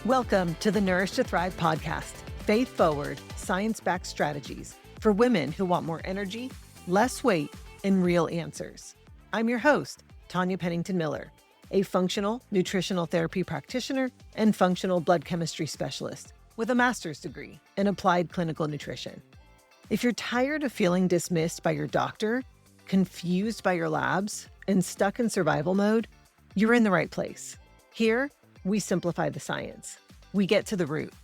Welcome to the Nourish to Thrive podcast, faith-forward, science-backed strategies for women who want more energy, less weight, and real answers. I'm your host, Tanya Pennington-Miller, a functional nutritional therapy practitioner and functional blood chemistry specialist with a master's degree in applied clinical nutrition. If you're tired of feeling dismissed by your doctor, confused by your labs, and stuck in survival mode, you're in the right place. Here, we simplify the science. We get to the root,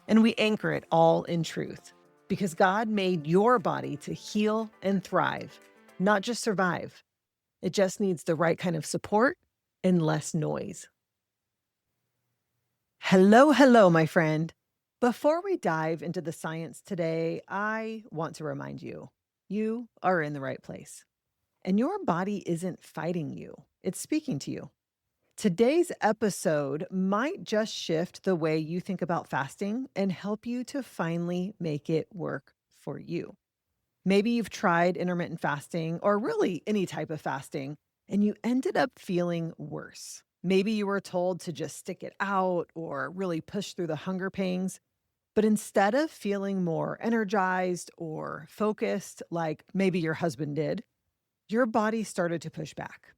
and we anchor it all in truth, because God made your body to heal and thrive, not just survive. It just needs the right kind of support and less noise. Hello, my friend. Before we dive into the science today, I want to remind you, you are in the right place. And your body isn't fighting you, it's speaking to you. Today's episode might just shift the way you think about fasting and help you to finally make it work for you. Maybe you've tried intermittent fasting or really any type of fasting, and you ended up feeling worse. Maybe you were told to just stick it out or really push through the hunger pangs. But instead of feeling more energized or focused, like maybe your husband did, your body started to push back.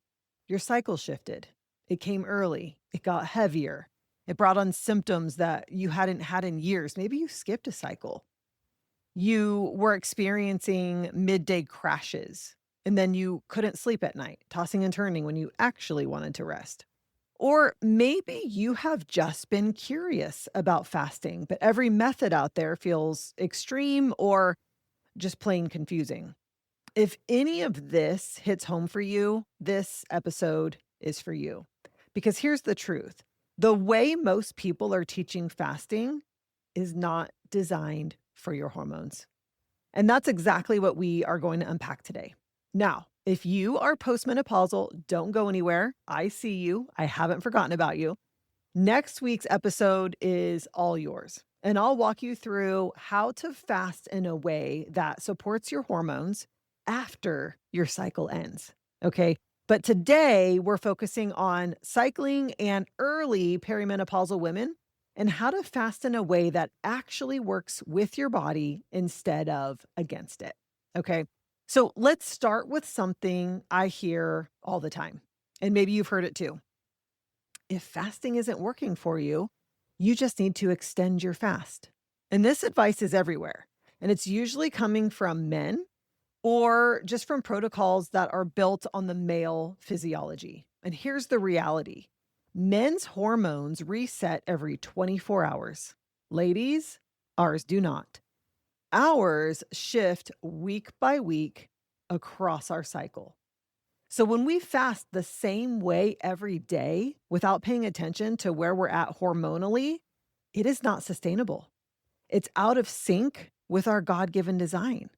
Your cycle shifted. It came early. It got heavier. It brought on symptoms that you hadn't had in years. Maybe you skipped a cycle. You were experiencing midday crashes, and then you couldn't sleep at night, tossing and turning when you actually wanted to rest. Or maybe you have just been curious about fasting, but every method out there feels extreme or just plain confusing. If any of this hits home for you, this episode is for you. Because here's the truth. The way most people are teaching fasting is not designed for your hormones. And that's exactly what we are going to unpack today. Now, if you are postmenopausal, don't go anywhere. I see you. I haven't forgotten about you. Next week's episode is all yours. And I'll walk you through how to fast in a way that supports your hormones after your cycle ends. Okay. But today we're focusing on cycling and early perimenopausal women and how to fast in a way that actually works with your body instead of against it. Okay. So let's start with something I hear all the time, and maybe you've heard it too. If fasting isn't working for you, you just need to extend your fast. And this advice is everywhere, and it's usually coming from men or just from protocols that are built on the male physiology. And here's the reality. Men's hormones reset every 24 hours. Ladies, ours do not. Ours shift week by week across our cycle. So when we fast the same way every day without paying attention to where we're at hormonally, it is not sustainable. It's out of sync with our God-given design.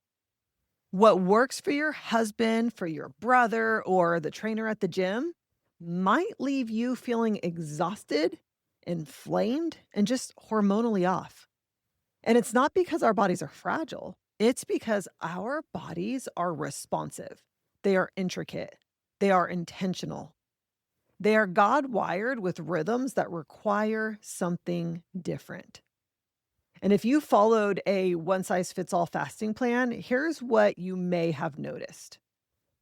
What works for your husband, for your brother, or the trainer at the gym might leave you feeling exhausted, inflamed, and just hormonally off. And it's not because our bodies are fragile. It's because our bodies are responsive. They are intricate. They are intentional. They are God-wired with rhythms that require something different. And if you followed a one-size-fits-all fasting plan, here's what you may have noticed.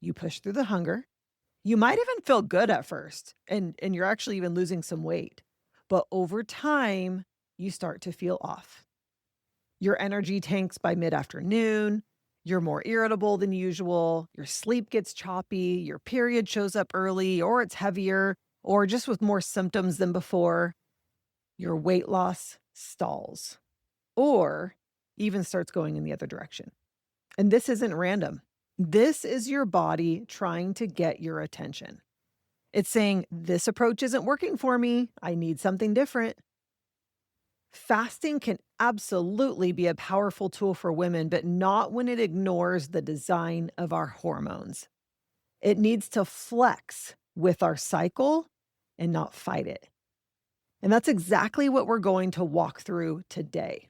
You push through the hunger. You might even feel good at first, and you're actually even losing some weight. But over time, you start to feel off. Your energy tanks by mid-afternoon. You're more irritable than usual. Your sleep gets choppy. Your period shows up early, or it's heavier, or just with more symptoms than before. Your weight loss stalls, or even starts going in the other direction. And this isn't random. This is your body trying to get your attention. It's saying, this approach isn't working for me. I need something different. Fasting can absolutely be a powerful tool for women, but not when it ignores the design of our hormones. It needs to flex with our cycle and not fight it. And that's exactly what we're going to walk through today.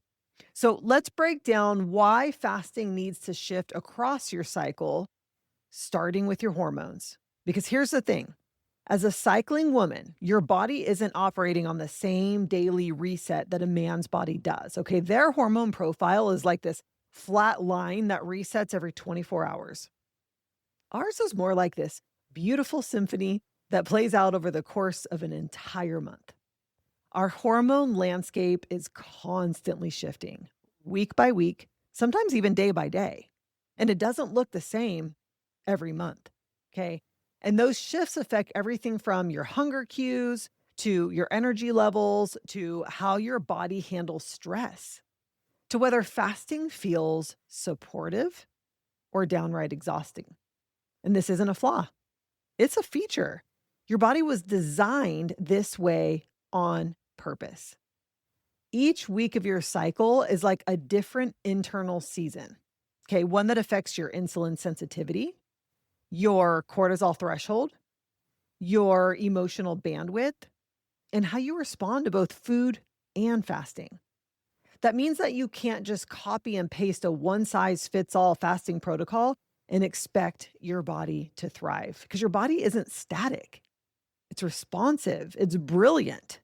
So let's break down why fasting needs to shift across your cycle, starting with your hormones. Because here's the thing. As a cycling woman, your body isn't operating on the same daily reset that a man's body does. Okay. Their hormone profile is like this flat line that resets every 24 hours. Ours is more like this beautiful symphony that plays out over the course of an entire month. Our hormone landscape is constantly shifting week by week, sometimes even day by day. And it doesn't look the same every month. Okay. And those shifts affect everything from your hunger cues to your energy levels to how your body handles stress to whether fasting feels supportive or downright exhausting. And this isn't a flaw, it's a feature. Your body was designed this way on purpose. Each week of your cycle is like a different internal season. Okay, one that affects your insulin sensitivity, your cortisol threshold, your emotional bandwidth, and how you respond to both food and fasting. That means that you can't just copy and paste a one size fits all fasting protocol and expect your body to thrive because your body isn't static. It's responsive, it's brilliant.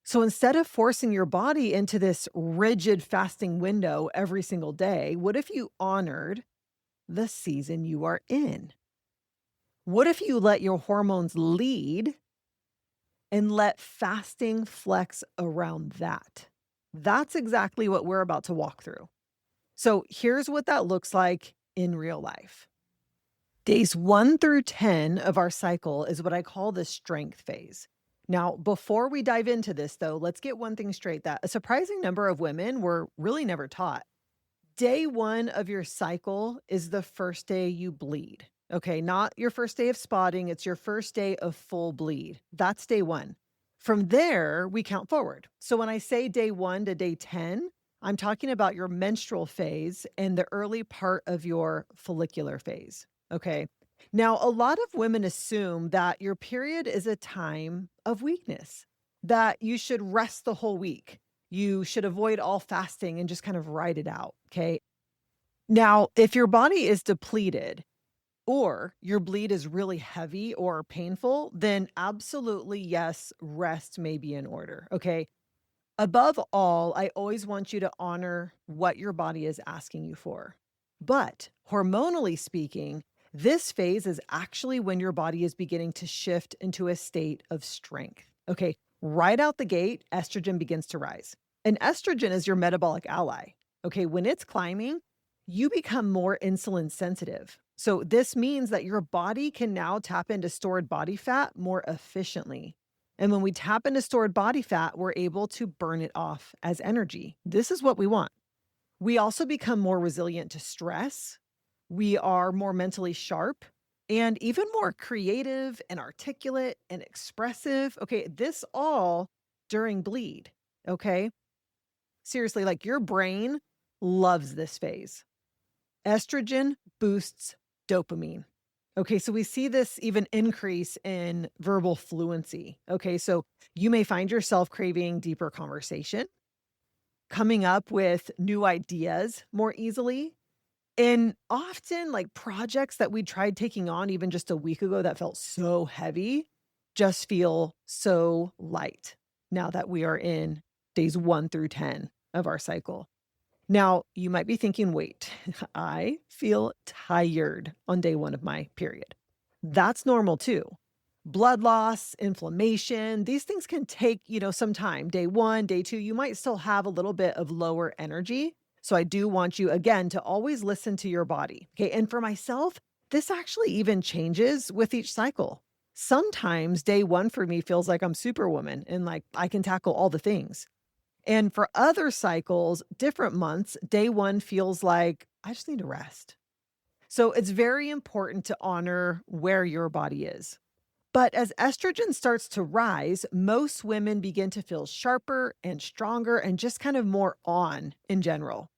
So instead of forcing your body into this rigid fasting window every single day, what if you honored the season you are in? What if you let your hormones lead and let fasting flex around that? That's exactly what we're about to walk through. So here's what that looks like in real life. Days 1 through 10 of our cycle is what I call the strength phase. Now, before we dive into this, though, let's get one thing straight that a surprising number of women were really never taught. Day 1 of your cycle is the first day you bleed. Okay, not your first day of spotting, it's your first day of full bleed. That's day 1. From there, we count forward. So when I say day 1 to day 10, I'm talking about your menstrual phase and the early part of your follicular phase. Okay. Now, a lot of women assume that your period is a time of weakness, that you should rest the whole week. You should avoid all fasting and just kind of ride it out. Okay. Now, if your body is depleted or your bleed is really heavy or painful, then absolutely yes, rest may be in order. Okay. Above all, I always want you to honor what your body is asking you for. But hormonally speaking, this phase is actually when your body is beginning to shift into a state of strength. Okay, right out the gate, estrogen begins to rise. And estrogen is your metabolic ally. Okay, when it's climbing, you become more insulin sensitive. So this means that your body can now tap into stored body fat more efficiently. And when we tap into stored body fat, we're able to burn it off as energy. This is what we want. We also become more resilient to stress. We are more mentally sharp and even more creative and articulate and expressive. Okay, this all during bleed. Okay, seriously, like your brain loves this phase. Estrogen boosts dopamine. Okay, so we see this even increase in verbal fluency. Okay, so you may find yourself craving deeper conversation, coming up with new ideas more easily. And often, like projects that we tried taking on even just a week ago that felt so heavy just feel so light now that we are in days 1 through 10 of our cycle. Now, you might be thinking, wait, I feel tired on day 1 of my period. That's normal too. Blood loss, inflammation, these things can take, some time. Day 1, day 2, you might still have a little bit of lower energy. So I do want you again to always listen to your body. Okay. And for myself, this actually even changes with each cycle. Sometimes day 1 for me feels like I'm superwoman and like I can tackle all the things. And for other cycles, different months, day 1 feels like I just need to rest. So it's very important to honor where your body is. But as estrogen starts to rise, most women begin to feel sharper and stronger and just kind of more on in general.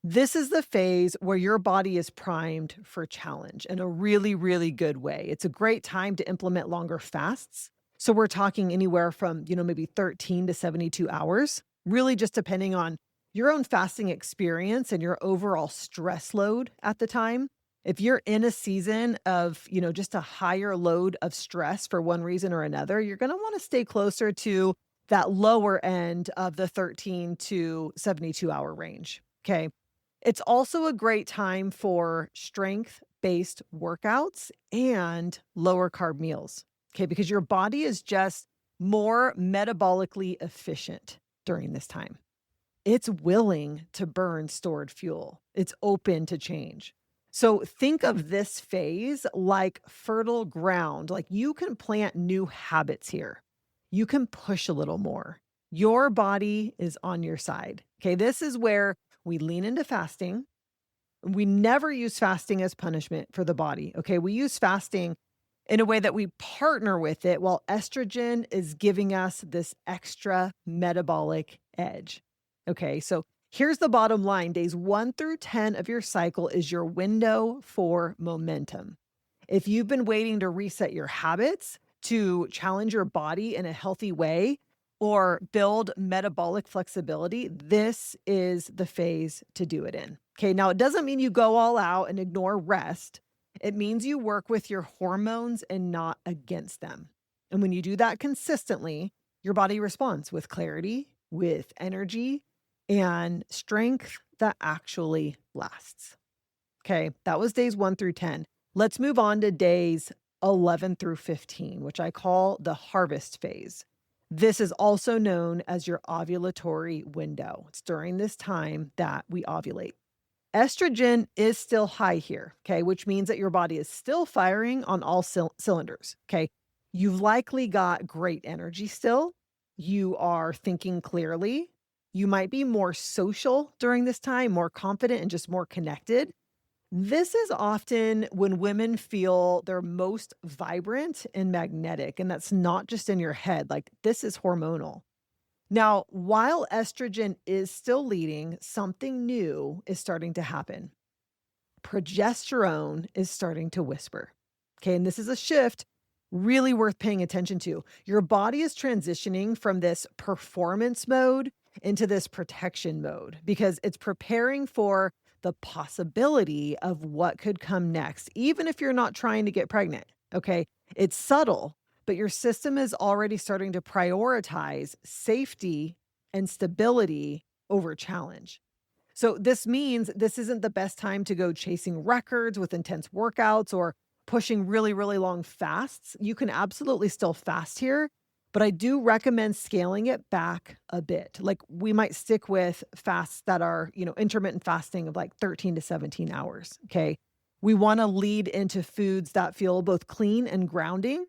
This is the phase where your body is primed for challenge in a really, really good way. It's a great time to implement longer fasts. So we're talking anywhere from, maybe 13 to 72 hours, really just depending on your own fasting experience and your overall stress load at the time. If you're in a season of, just a higher load of stress for one reason or another, you're going to want to stay closer to that lower end of the 13 to 72 hour range. Okay. It's also a great time for strength based workouts and lower carb meals. Okay. Because your body is just more metabolically efficient during this time. It's willing to burn stored fuel. It's open to change. So think of this phase like fertile ground. Like you can plant new habits here. You can push a little more. Your body is on your side. Okay. This is where we lean into fasting. We never use fasting as punishment for the body. Okay. We use fasting in a way that we partner with it while estrogen is giving us this extra metabolic edge. Okay, so here's the bottom line. Days 1 through 10 of your cycle is your window for momentum. If you've been waiting to reset your habits, to challenge your body in a healthy way, or build metabolic flexibility, this is the phase to do it in. Okay, now it doesn't mean you go all out and ignore rest. It means you work with your hormones and not against them. And when you do that consistently, your body responds with clarity, with energy, and strength that actually lasts. Okay, that was days 1 through 10. Let's move on to days 11 through 15, which I call the harvest phase. This is also known as your ovulatory window. It's during this time that we ovulate. Estrogen is still high here, okay, which means that your body is still firing on all cylinders, okay? You've likely got great energy still. You are thinking clearly. You might be more social during this time, more confident and just more connected. This is often when women feel their most vibrant and magnetic, and that's not just in your head, like this is hormonal. Now, while estrogen is still leading, something new is starting to happen. Progesterone is starting to whisper. Okay, and this is a shift really worth paying attention to. Your body is transitioning from this performance mode into this protection mode because it's preparing for the possibility of what could come next, even if you're not trying to get pregnant. Okay, it's subtle, but your system is already starting to prioritize safety and stability over challenge. So this means this isn't the best time to go chasing records with intense workouts or pushing really, really long fasts. You can absolutely still fast here, but I do recommend scaling it back a bit. Like we might stick with fasts that are, intermittent fasting of like 13 to 17 hours. Okay. We want to lead into foods that feel both clean and grounding.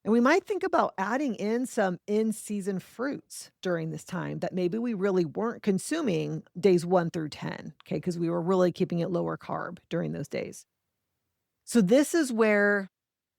And we might think about adding in some in-season fruits during this time that maybe we really weren't consuming days 1 through 10, okay, because we were really keeping it lower carb during those days. So this is where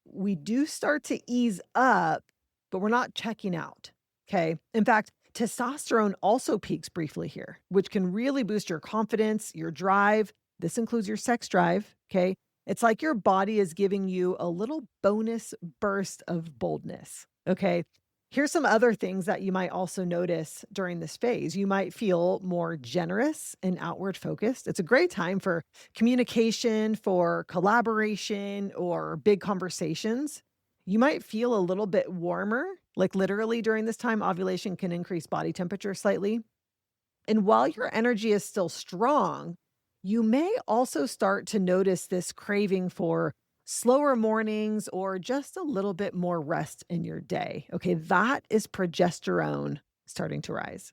we do start to ease up, but we're not checking out, okay? In fact, testosterone also peaks briefly here, which can really boost your confidence, your drive. This includes your sex drive, okay? It's like your body is giving you a little bonus burst of boldness. Okay. Here's some other things that you might also notice during this phase. You might feel more generous and outward focused. It's a great time for communication, for collaboration, or big conversations. You might feel a little bit warmer, like literally during this time, ovulation can increase body temperature slightly. And while your energy is still strong, you may also start to notice this craving for slower mornings or just a little bit more rest in your day. Okay, that is progesterone starting to rise.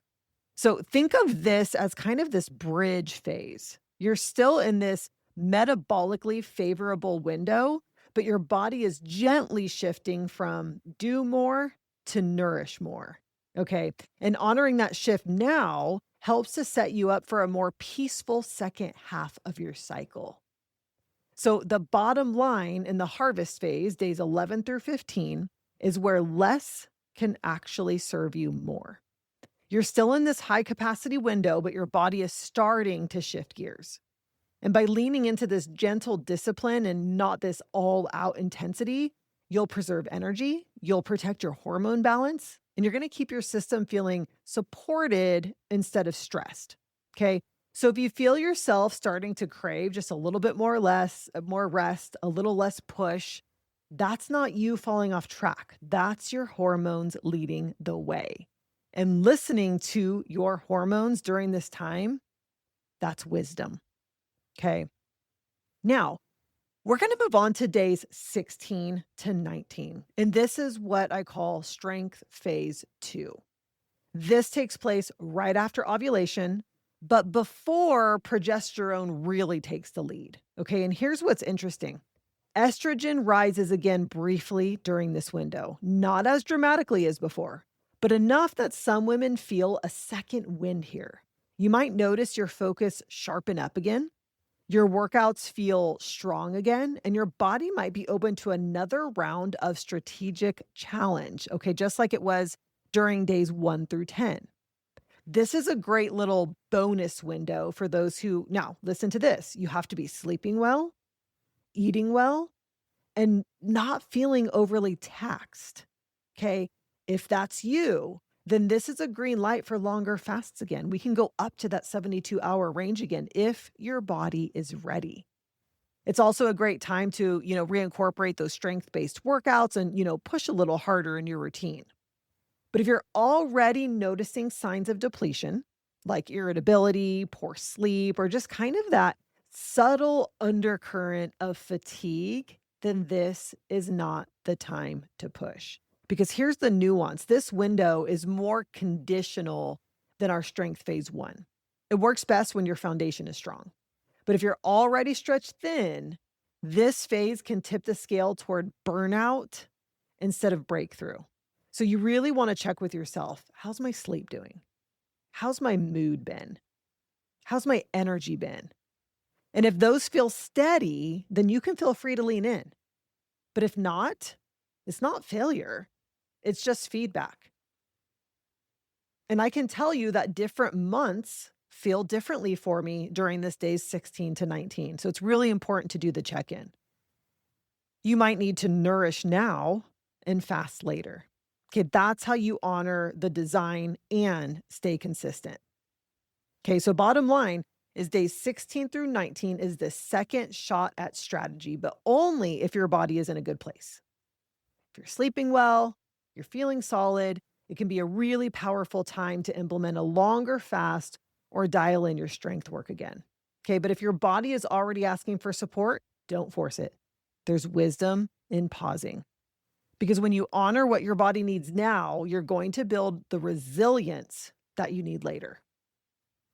So think of this as kind of this bridge phase. You're still in this metabolically favorable window, but your body is gently shifting from do more to nourish more. Okay. And honoring that shift now helps to set you up for a more peaceful second half of your cycle. So the bottom line in the harvest phase, days 11 through 15, is where less can actually serve you more. You're still in this high capacity window, but your body is starting to shift gears. And by leaning into this gentle discipline and not this all out intensity, you'll preserve energy, you'll protect your hormone balance, and you're going to keep your system feeling supported instead of stressed. Okay. So if you feel yourself starting to crave just a little bit more less, more rest, a little less push, that's not you falling off track. That's your hormones leading the way. And listening to your hormones during this time, that's wisdom. Okay. Now, we're going to move on to days 16 to 19. And this is what I call strength phase 2. This takes place right after ovulation, but before progesterone really takes the lead. Okay. And here's what's interesting: estrogen rises again briefly during this window, not as dramatically as before, but enough that some women feel a second wind here. You might notice your focus sharpen up again, your workouts feel strong again, and your body might be open to another round of strategic challenge. Okay. Just like it was during days 1 through 10. This is a great little bonus window for those who, now listen to this, you have to be sleeping well, eating well, and not feeling overly taxed. Okay. If that's you, then this is a green light for longer fasts again. We can go up to that 72-hour range again if your body is ready. It's also a great time to, reincorporate those strength-based workouts and, push a little harder in your routine. But if you're already noticing signs of depletion, like irritability, poor sleep, or just kind of that subtle undercurrent of fatigue, then this is not the time to push. Because here's the nuance: this window is more conditional than our strength phase 1. It works best when your foundation is strong. But if you're already stretched thin, this phase can tip the scale toward burnout instead of breakthrough. So you really want to check with yourself. How's my sleep doing? How's my mood been? How's my energy been? And if those feel steady, then you can feel free to lean in. But if not, it's not failure. It's just feedback. And I can tell you that different months feel differently for me during this days 16 to 19. So it's really important to do the check-in. You might need to nourish now and fast later. Okay, that's how you honor the design and stay consistent. Okay, so bottom line is days 16 through 19 is the second shot at strategy, but only if your body is in a good place. If you're sleeping well, you're feeling solid, it can be a really powerful time to implement a longer fast or dial in your strength work again. Okay, but if your body is already asking for support, don't force it. There's wisdom in pausing. Because when you honor what your body needs now, you're going to build the resilience that you need later.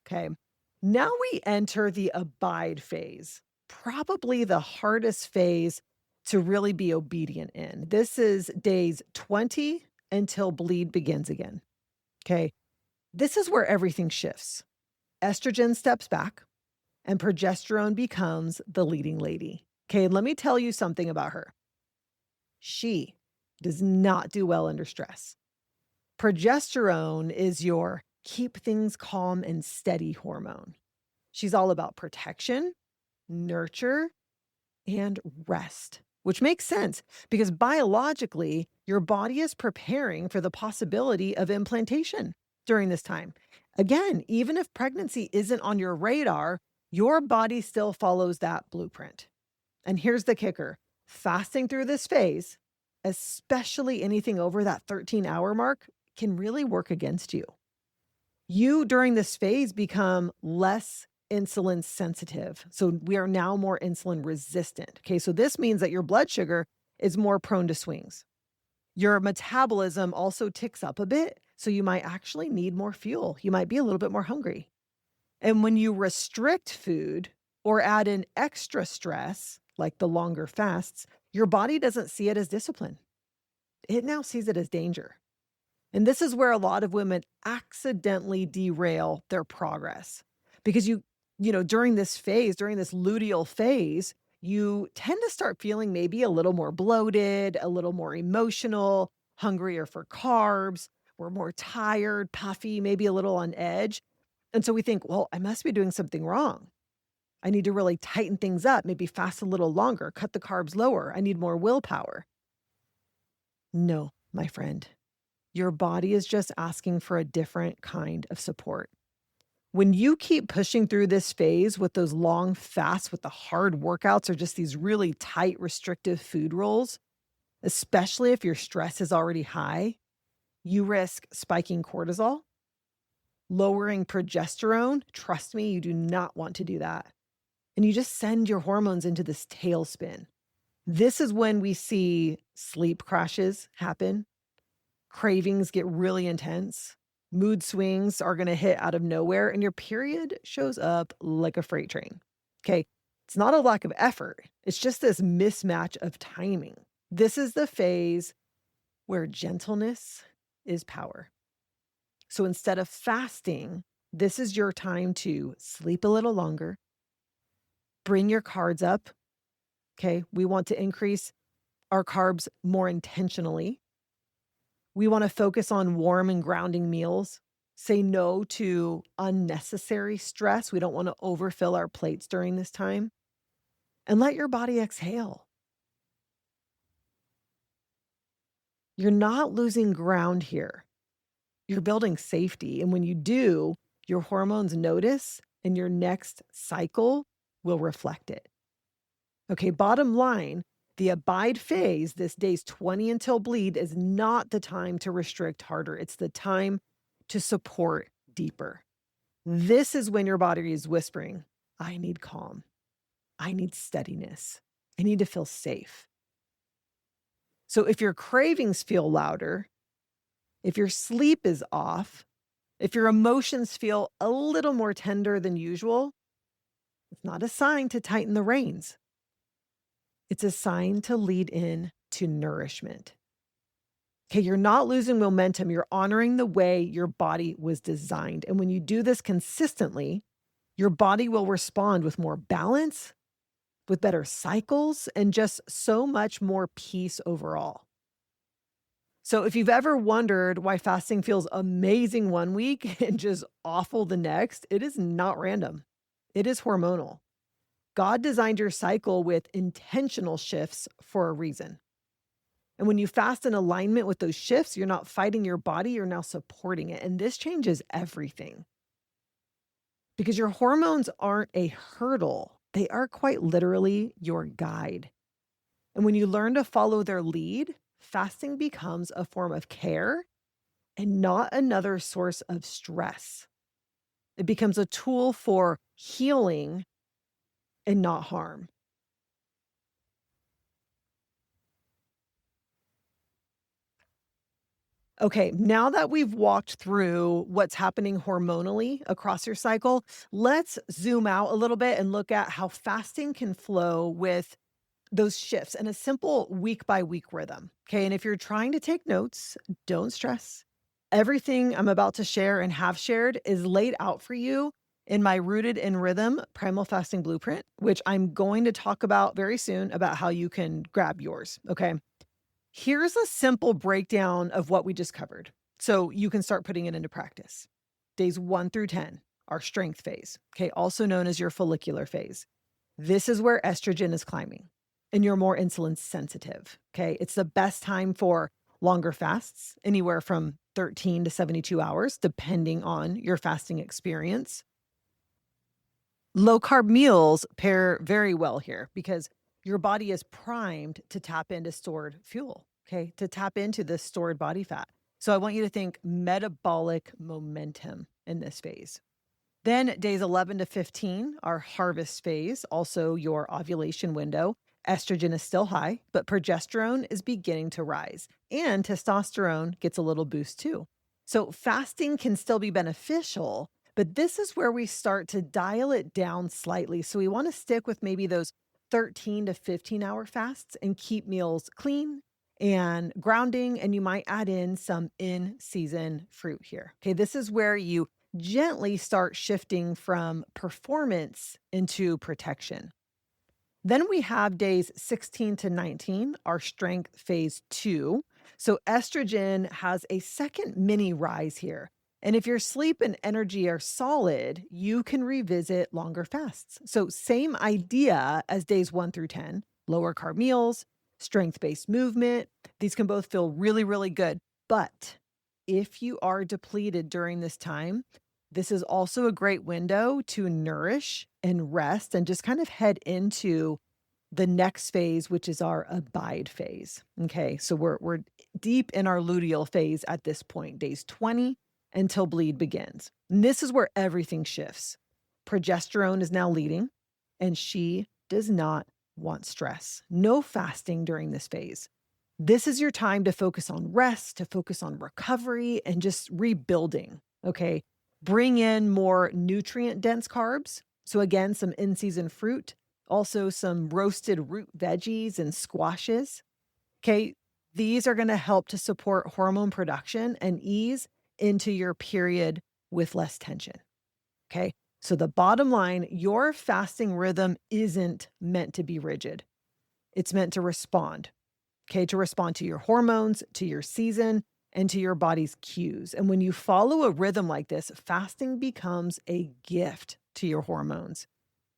Okay. Now we enter the abide phase, probably the hardest phase to really be obedient in. This is days 20 until bleed begins again. Okay. This is where everything shifts. Estrogen steps back and progesterone becomes the leading lady. Okay. Let me tell you something about her. She does not do well under stress. Progesterone is your keep things calm and steady hormone. She's all about protection, nurture, and rest, which makes sense because biologically, your body is preparing for the possibility of implantation during this time. Again, even if pregnancy isn't on your radar, your body still follows that blueprint. And here's the kicker: fasting through this phase, especially anything over that 13-hour mark, can really work against you. You during this phase become less insulin sensitive. So we are now more insulin resistant. Okay. So this means that your blood sugar is more prone to swings. Your metabolism also ticks up a bit. So you might actually need more fuel. You might be a little bit more hungry. And when you restrict food or add in extra stress, like the longer fasts, your body doesn't see it as discipline. It now sees it as danger. And this is where a lot of women accidentally derail their progress because during this phase, during this luteal phase, you tend to start feeling maybe a little more bloated, a little more emotional, hungrier for carbs. We're more tired, puffy, maybe a little on edge. And so we think, well, I must be doing something wrong. I need to really tighten things up, maybe fast a little longer, cut the carbs lower. I need more willpower. No, my friend. Your body is just asking for a different kind of support. When you keep pushing through this phase with those long fasts, with the hard workouts, or just these really tight, restrictive food rules, especially if your stress is already high, you risk spiking cortisol, lowering progesterone. Trust me, you do not want to do that. And you just send your hormones into this tailspin. This is when we see sleep crashes happen, cravings get really intense, mood swings are going to hit out of nowhere, and your period shows up like a freight train. Okay. It's not a lack of effort, it's just this mismatch of timing. This is the phase where gentleness is power. So instead of fasting, this is your time to sleep a little longer, bring your carbs up. Okay. We want to increase our carbs more intentionally. We want to focus on warm and grounding meals. Say no to unnecessary stress. We don't want to overfill our plates during this time. And let your body exhale. You're not losing ground here. You're building safety. And when you do, your hormones notice and your next cycle will reflect it. Okay, bottom line, the abide phase, this days 20 until bleed, is not the time to restrict harder. It's the time to support deeper. This is when your body is whispering, I need calm. I need steadiness. I need to feel safe. So if your cravings feel louder, if your sleep is off, if your emotions feel a little more tender than usual, it's not a sign to tighten the reins. It's a sign to lead in to nourishment. Okay, you're not losing momentum. You're honoring the way your body was designed. And when you do this consistently, your body will respond with more balance, with better cycles, and just so much more peace overall. So if you've ever wondered why fasting feels amazing one week and just awful the next, it is not random. It is hormonal. God designed your cycle with intentional shifts for a reason. And when you fast in alignment with those shifts, you're not fighting your body, you're now supporting it. And this changes everything because your hormones aren't a hurdle, they are quite literally your guide. And when you learn to follow their lead, fasting becomes a form of care and not another source of stress. It becomes a tool for healing and not harm. Okay, now that we've walked through what's happening hormonally across your cycle, let's zoom out a little bit and look at how fasting can flow with those shifts in a simple week by week rhythm. Okay, and if you're trying to take notes, don't stress. Everything I'm about to share and have shared is laid out for you in my Rooted in Rhythm Primal Fasting Blueprint, which I'm going to talk about very soon about how you can grab yours. Okay. Here's a simple breakdown of what we just covered so you can start putting it into practice. Days 1 through 10, our strength phase, okay, also known as your follicular phase. This is where estrogen is climbing and you're more insulin sensitive, okay? It's the best time for longer fasts, anywhere from 13 to 72 hours, depending on your fasting experience. Low carb meals pair very well here because your body is primed to tap into stored fuel, okay, to tap into this stored body fat. So I want you to think metabolic momentum in this phase. Then days 11 to 15 are harvest phase, also your ovulation window. Estrogen is still high, but progesterone is beginning to rise and testosterone gets a little boost too. So fasting can still be beneficial, but this is where we start to dial it down slightly. So we want to stick with maybe those 13 to 15-hour fasts and keep meals clean and grounding. And you might add in some in-season fruit here. Okay, this is where you gently start shifting from performance into protection. Then we have days 16 to 19, our strength phase 2. So estrogen has a second mini rise here. And if your sleep and energy are solid, you can revisit longer fasts. So same idea as days 1 through 10, lower carb meals, strength-based movement. These can both feel really, really good. But if you are depleted during this time, This is also a great window to nourish and rest and just kind of head into the next phase, which is our abide phase. Okay. So we're deep in our luteal phase at this point, days 20 until bleed begins. And this is where everything shifts. Progesterone is now leading, and she does not want stress. No fasting during this phase. This is your time to focus on rest, to focus on recovery and just rebuilding. Okay. Bring in more nutrient dense carbs. So, again, some in season fruit, also some roasted root veggies and squashes. Okay. These are going to help to support hormone production and ease into your period with less tension. Okay. So, the bottom line, your fasting rhythm isn't meant to be rigid, it's meant to respond. Okay. To respond to your hormones, to your season, and to your body's cues. And when you follow a rhythm like this, fasting becomes a gift to your hormones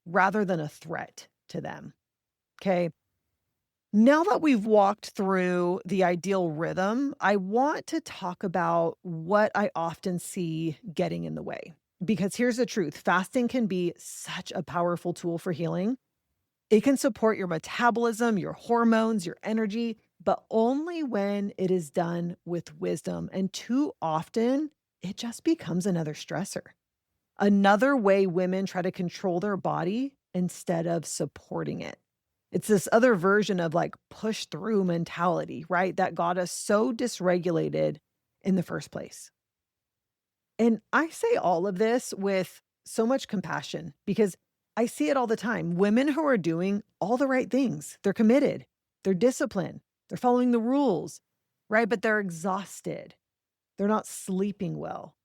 rather than a threat to them. Okay. Now that we've walked through the ideal rhythm, I want to talk about what I often see getting in the way. Because here's the truth, fasting can be such a powerful tool for healing. It can support your metabolism, your hormones, your energy, but only when it is done with wisdom. And too often, it just becomes another stressor, another way women try to control their body instead of supporting it. It's this other version of like push through mentality, right? That got us so dysregulated in the first place. And I say all of this with so much compassion because I see it all the time. Women who are doing all the right things, they're committed, they're disciplined, they're following the rules, right? But they're exhausted. They're not sleeping well,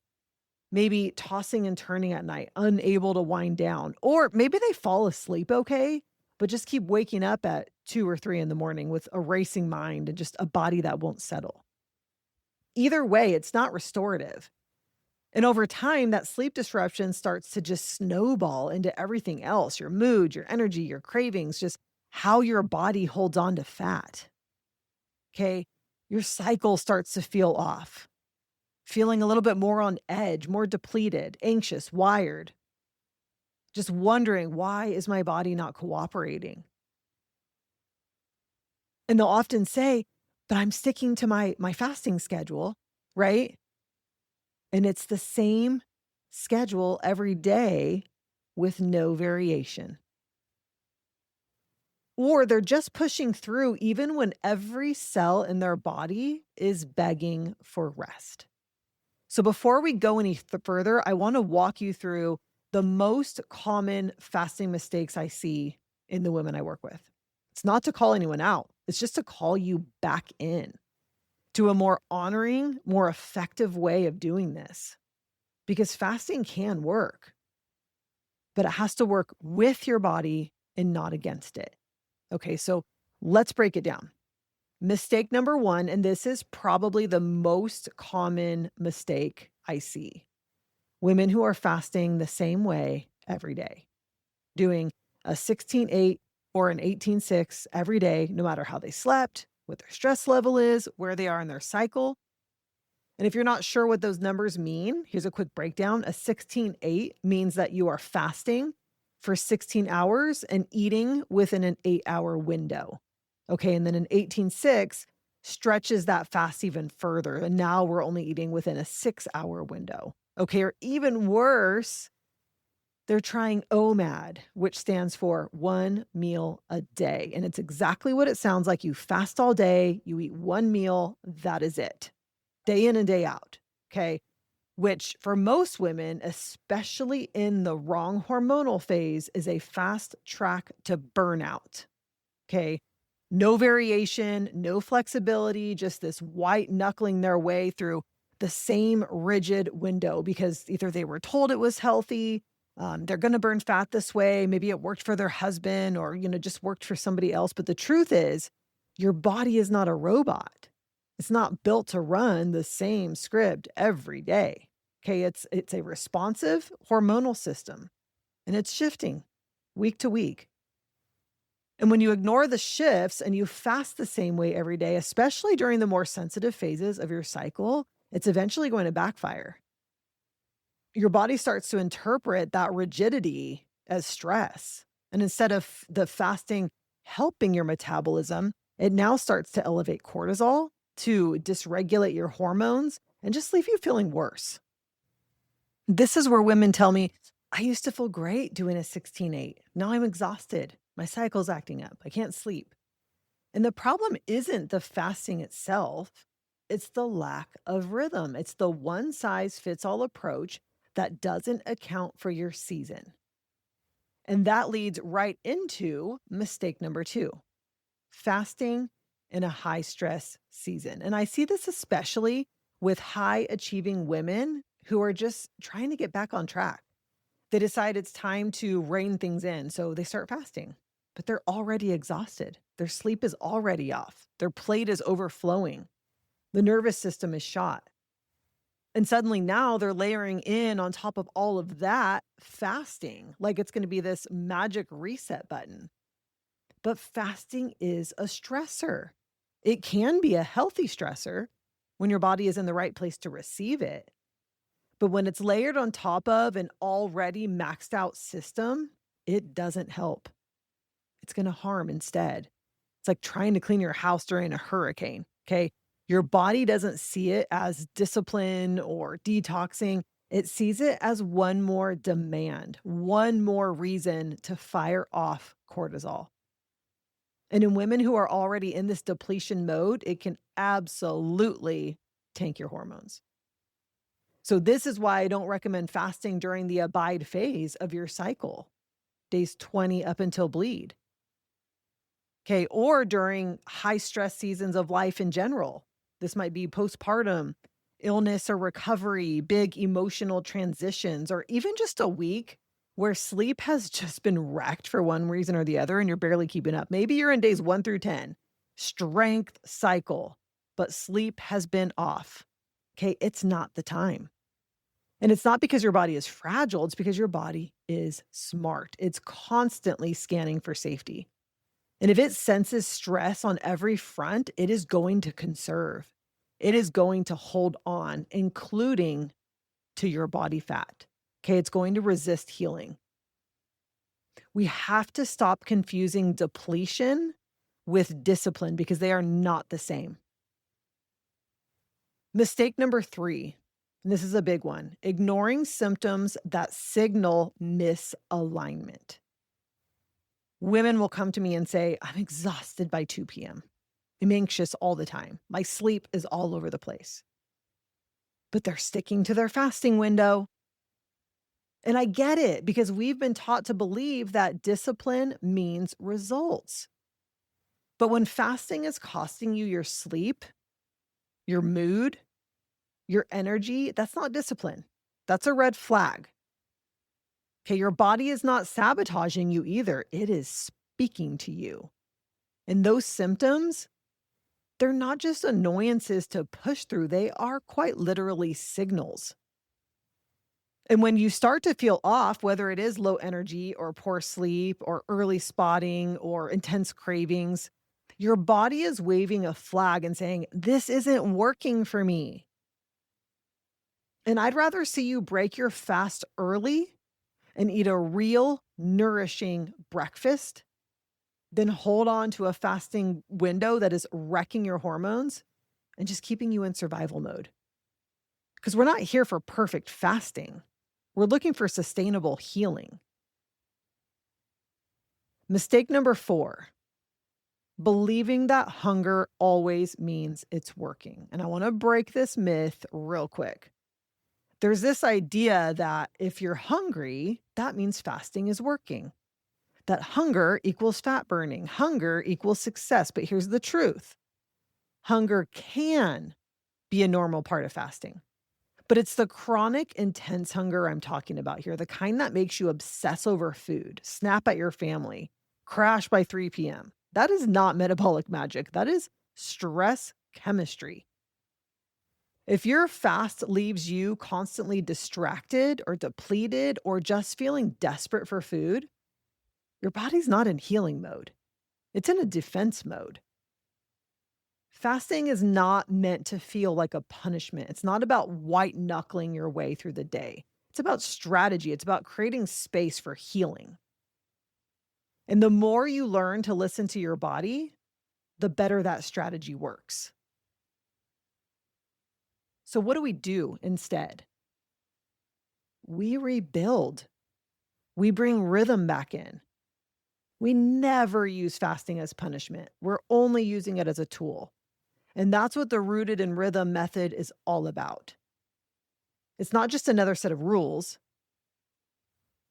maybe tossing and turning at night, unable to wind down, or maybe they fall asleep okay, but just keep waking up at 2 or 3 in the morning with a racing mind and just a body that won't settle. Either way, it's not restorative. And over time, that sleep disruption starts to just snowball into everything else, your mood, your energy, your cravings, just how your body holds on to fat. Okay. Your cycle starts to feel off, feeling a little bit more on edge, more depleted, anxious, wired, just wondering, why is my body not cooperating? And they'll often say, but I'm sticking to my fasting schedule, right? And it's the same schedule every day with no variation. Or they're just pushing through even when every cell in their body is begging for rest. So before we go any further, I want to walk you through the most common fasting mistakes I see in the women I work with. It's not to call anyone out, it's just to call you back in to a more honoring, more effective way of doing this. Because fasting can work, but it has to work with your body and not against it. Okay, so let's break it down. Mistake number one, and this is probably the most common mistake I see: women who are fasting the same way every day, doing a 16-8 or an 18-6 every day, no matter how they slept, what their stress level is, where they are in their cycle. And if you're not sure what those numbers mean, here's a quick breakdown. A 16-8 means that you are fasting for 16 hours and eating within an 8-hour window. Okay. And then an 18-6 stretches that fast even further. And now we're only eating within a 6-hour window. Okay. Or even worse, they're trying OMAD, which stands for one meal a day. And it's exactly what it sounds like. You fast all day, you eat one meal, that is it. Day in and day out, okay? Which for most women, especially in the wrong hormonal phase, is a fast track to burnout, okay? No variation, no flexibility, just this white knuckling their way through the same rigid window because either they were told it was healthy, they're going to burn fat this way, maybe it worked for their husband or, just worked for somebody else. But the truth is, your body is not a robot. It's not built to run the same script every day. Okay, it's a responsive hormonal system and it's shifting week to week. And when you ignore the shifts and you fast the same way every day, especially during the more sensitive phases of your cycle, it's eventually going to backfire. Your body starts to interpret that rigidity as stress. And instead of the fasting helping your metabolism, it now starts to elevate cortisol, to dysregulate your hormones, and just leave you feeling worse. This is where women tell me, I used to feel great doing a 16/8. Now I'm exhausted. My cycle's acting up. I can't sleep. And the problem isn't the fasting itself, it's the lack of rhythm. It's the one size fits all approach that doesn't account for your season. And that leads right into mistake number two, fasting in a high stress season. And I see this especially with high achieving women who are just trying to get back on track. They decide it's time to rein things in, so they start fasting, but they're already exhausted. Their sleep is already off. Their plate is overflowing. The nervous system is shot. And suddenly now they're layering in on top of all of that fasting, like it's going to be this magic reset button. But fasting is a stressor. It can be a healthy stressor when your body is in the right place to receive it. But when it's layered on top of an already maxed out system, it doesn't help. It's going to harm instead. It's like trying to clean your house during a hurricane. Okay. Your body doesn't see it as discipline or detoxing. It sees it as one more demand, one more reason to fire off cortisol. And in women who are already in this depletion mode, it can absolutely tank your hormones. So, this is why I don't recommend fasting during the abide phase of your cycle, days 20 up until bleed. Okay. Or during high stress seasons of life in general. This might be postpartum, illness or recovery, big emotional transitions, or even just a week where sleep has just been wrecked for one reason or the other and you're barely keeping up. Maybe you're in days 1 through 10, strength cycle, but sleep has been off. Okay. It's not the time. And it's not because your body is fragile, it's because your body is smart. It's constantly scanning for safety. And if it senses stress on every front, it is going to conserve. It is going to hold on, including to your body fat. Okay, it's going to resist healing. We have to stop confusing depletion with discipline because they are not the same. Mistake number three, and this is a big one, ignoring symptoms that signal misalignment. Women will come to me and say, I'm exhausted by 2 p.m. I'm anxious all the time. My sleep is all over the place. But they're sticking to their fasting window. And I get it because we've been taught to believe that discipline means results. But when fasting is costing you your sleep, your mood, your energy, that's not discipline. That's a red flag. Okay, your body is not sabotaging you either. It is speaking to you. And those symptoms, they're not just annoyances to push through, they are quite literally signals. And when you start to feel off, whether it is low energy or poor sleep or early spotting or intense cravings, your body is waving a flag and saying, this isn't working for me. And I'd rather see you break your fast early and eat a real, nourishing breakfast than hold on to a fasting window that is wrecking your hormones and just keeping you in survival mode. Because we're not here for perfect fasting. We're looking for sustainable healing. Mistake number 4, believing that hunger always means it's working. And I want to break this myth real quick. There's this idea that if you're hungry, that means fasting is working. That hunger equals fat burning. Hunger equals success. But here's the truth. Hunger can be a normal part of fasting. But it's the chronic, intense hunger I'm talking about here, the kind that makes you obsess over food, snap at your family, crash by 3 p.m. That is not metabolic magic. That is stress chemistry. If your fast leaves you constantly distracted or depleted or just feeling desperate for food, your body's not in healing mode. It's in a defense mode. Fasting is not meant to feel like a punishment. It's not about white knuckling your way through the day. It's about strategy. It's about creating space for healing. And the more you learn to listen to your body, the better that strategy works. So, what do we do instead? We rebuild, we bring rhythm back in. We never use fasting as punishment. We're only using it as a tool. And that's what the rooted in rhythm method is all about. It's not just another set of rules.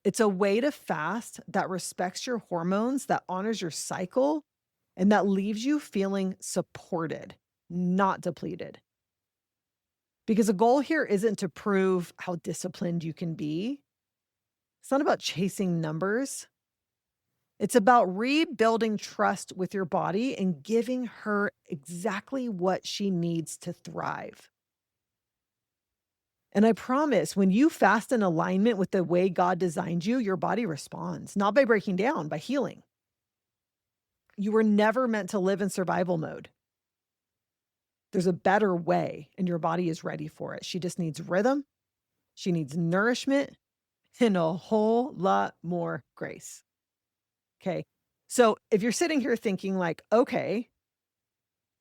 It's a way to fast that respects your hormones, that honors your cycle, and that leaves you feeling supported, not depleted. Because the goal here isn't to prove how disciplined you can be. It's not about chasing numbers. It's about rebuilding trust with your body and giving her exactly what she needs to thrive. And I promise when you fast in alignment with the way God designed you, your body responds, not by breaking down, by healing. You were never meant to live in survival mode. There's a better way, and your body is ready for it. She just needs rhythm, she needs nourishment, and a whole lot more grace. Okay. So if you're sitting here thinking, like, okay,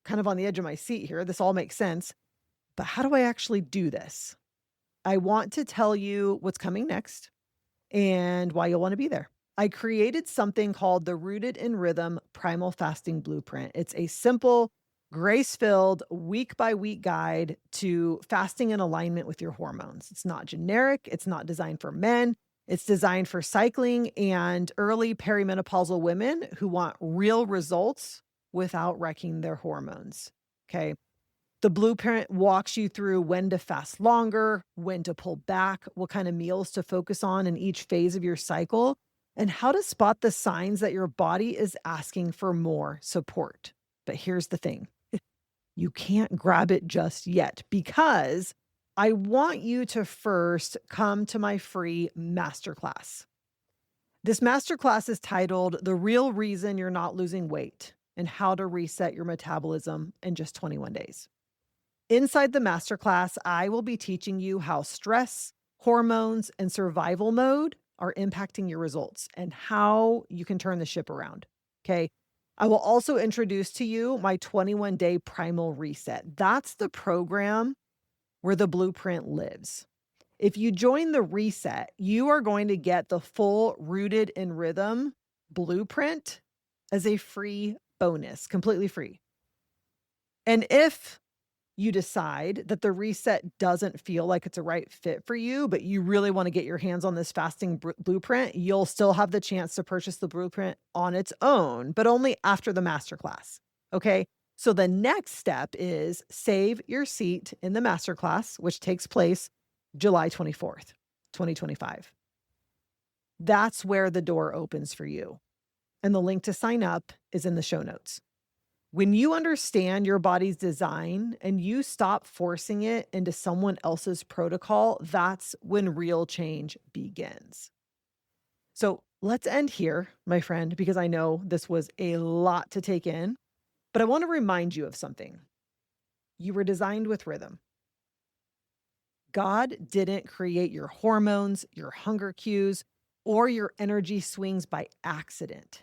kind of on the edge of my seat here, this all makes sense, but how do I actually do this? I want to tell you what's coming next and why you'll want to be there. I created something called the Rooted in Rhythm Primal Fasting Blueprint. It's a simple, grace filled, week by week guide to fasting in alignment with your hormones. It's not generic, it's not designed for men. It's designed for cycling and early perimenopausal women who want real results without wrecking their hormones. Okay. The blueprint walks you through when to fast longer, when to pull back, what kind of meals to focus on in each phase of your cycle, and how to spot the signs that your body is asking for more support. But here's the thing, you can't grab it just yet because I want you to first come to my free masterclass. This masterclass is titled The Real Reason You're Not Losing Weight and How to Reset Your Metabolism in Just 21 Days. Inside the masterclass, I will be teaching you how stress, hormones, and survival mode are impacting your results and how you can turn the ship around. Okay. I will also introduce to you my 21-day primal reset. That's the program where the blueprint lives. If you join the reset, you are going to get the full Rooted in Rhythm blueprint as a free bonus, completely free. And if you decide that the reset doesn't feel like it's a right fit for you, but you really want to get your hands on this fasting blueprint, you'll still have the chance to purchase the blueprint on its own, but only after the masterclass. Okay. So the next step is save your seat in the masterclass, which takes place July 24th, 2025. That's where the door opens for you. And the link to sign up is in the show notes. When you understand your body's design and you stop forcing it into someone else's protocol, that's when real change begins. So let's end here, my friend, because I know this was a lot to take in, but I want to remind you of something. You were designed with rhythm. God didn't create your hormones, your hunger cues, or your energy swings by accident.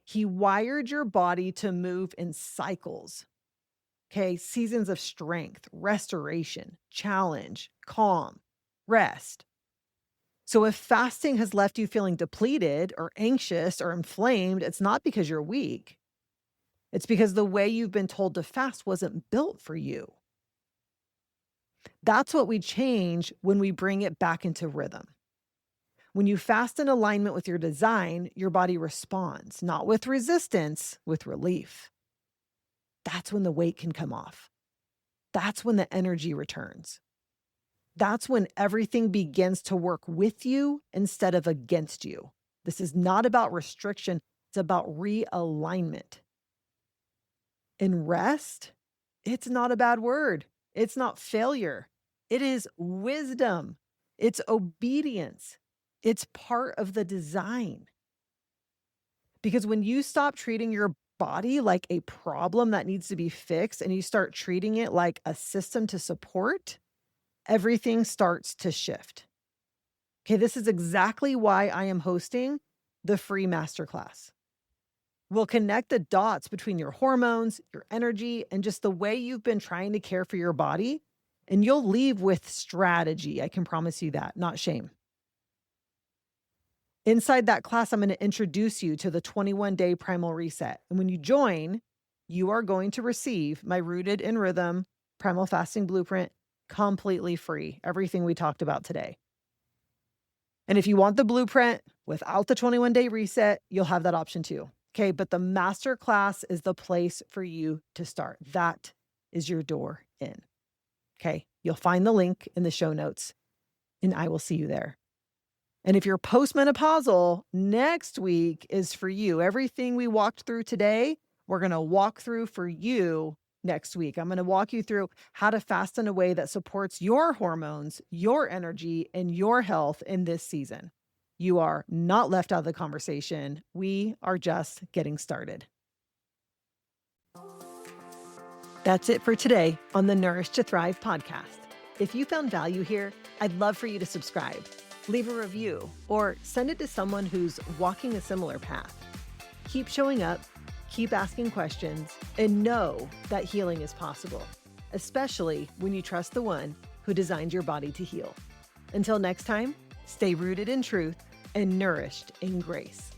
He wired your body to move in cycles. Okay, seasons of strength, restoration, challenge, calm, rest. So if fasting has left you feeling depleted or anxious or inflamed, it's not because you're weak. It's because the way you've been told to fast wasn't built for you. That's what we change when we bring it back into rhythm. When you fast in alignment with your design, your body responds, not with resistance, with relief. That's when the weight can come off. That's when the energy returns. That's when everything begins to work with you instead of against you. This is not about restriction, it's about realignment. In rest, it's not a bad word. It's not failure. It is wisdom. It's obedience. It's part of the design. Because when you stop treating your body like a problem that needs to be fixed and you start treating it like a system to support, everything starts to shift. Okay, this is exactly why I am hosting the free masterclass. We'll connect the dots between your hormones, your energy, and just the way you've been trying to care for your body. And you'll leave with strategy. I can promise you that, not shame. Inside that class, I'm going to introduce you to the 21-day primal reset. And when you join, you are going to receive my Rooted in Rhythm primal fasting blueprint completely free. Everything we talked about today. And if you want the blueprint without the 21-day reset, you'll have that option too. Okay, but the master class is the place for you to start. That is your door in. Okay, you'll find the link in the show notes, and I will see you there. And if you're postmenopausal, next week is for you. Everything we walked through today, we're going to walk through for you next week. I'm going to walk you through how to fast in a way that supports your hormones, your energy, and your health in this season. You are not left out of the conversation. We are just getting started. That's it for today on the Nourish to Thrive podcast. If you found value here, I'd love for you to subscribe, leave a review, or send it to someone who's walking a similar path. Keep showing up, keep asking questions, and know that healing is possible, especially when you trust the one who designed your body to heal. Until next time, stay rooted in truth and nourished in grace.